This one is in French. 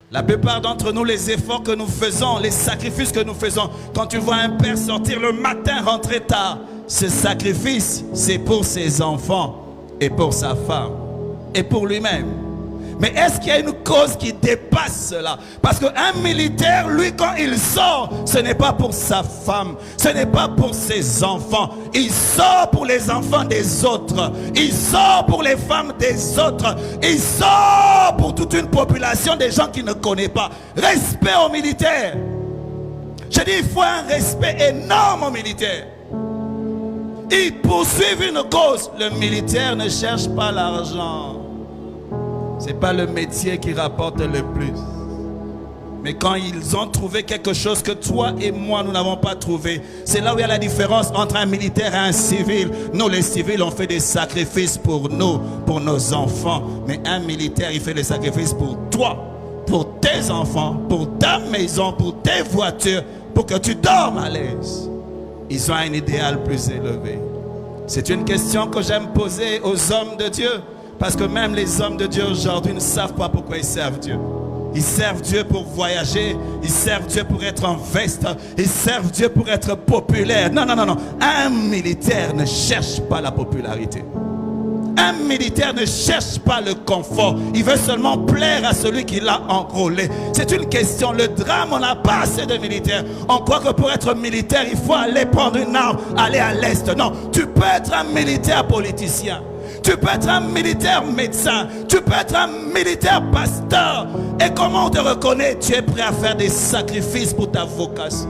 La plupart d'entre nous, les efforts que nous faisons, les sacrifices que nous faisons, quand tu vois un père sortir le matin, rentrer tard, ce sacrifice, c'est pour ses enfants et pour sa femme et pour lui-même. Mais est-ce qu'il y a une cause qui dépasse cela? Parce qu'un militaire, lui, quand il sort, ce n'est pas pour sa femme, ce n'est pas pour ses enfants. Il sort pour les enfants des autres. Il sort pour les femmes des autres. Il sort pour toute une population des gens qui ne connaissent pas. Respect aux militaires. Je dis, il faut un respect énorme aux militaires. Ils poursuivent une cause. Le militaire ne cherche pas l'argent. Ce n'est pas le métier qui rapporte le plus. Mais quand ils ont trouvé quelque chose que toi et moi, nous n'avons pas trouvé, c'est là où il y a la différence entre un militaire et un civil. Nous, les civils, on fait des sacrifices pour nous, pour nos enfants. Mais un militaire, il fait des sacrifices pour toi, pour tes enfants, pour ta maison, pour tes voitures, pour que tu dormes à l'aise. Ils ont un idéal plus élevé. C'est une question que j'aime poser aux hommes de Dieu. Parce que même les hommes de Dieu aujourd'hui ne savent pas pourquoi ils servent Dieu. Ils servent Dieu pour voyager, ils servent Dieu pour être en veste, ils servent Dieu pour être populaire. Non, non, non, non. Un militaire ne cherche pas la popularité. Un militaire ne cherche pas le confort. Il veut seulement plaire à celui qui l'a enrôlé. C'est une question. Le drame, on n'a pas assez de militaires. On croit que pour être militaire, il faut aller prendre une arme, aller à l'Est. Non, tu peux être un militaire politicien. Tu peux être un militaire médecin. Tu peux être un militaire pasteur. Et comment on te reconnaît? Tu es prêt à faire des sacrifices pour ta vocation.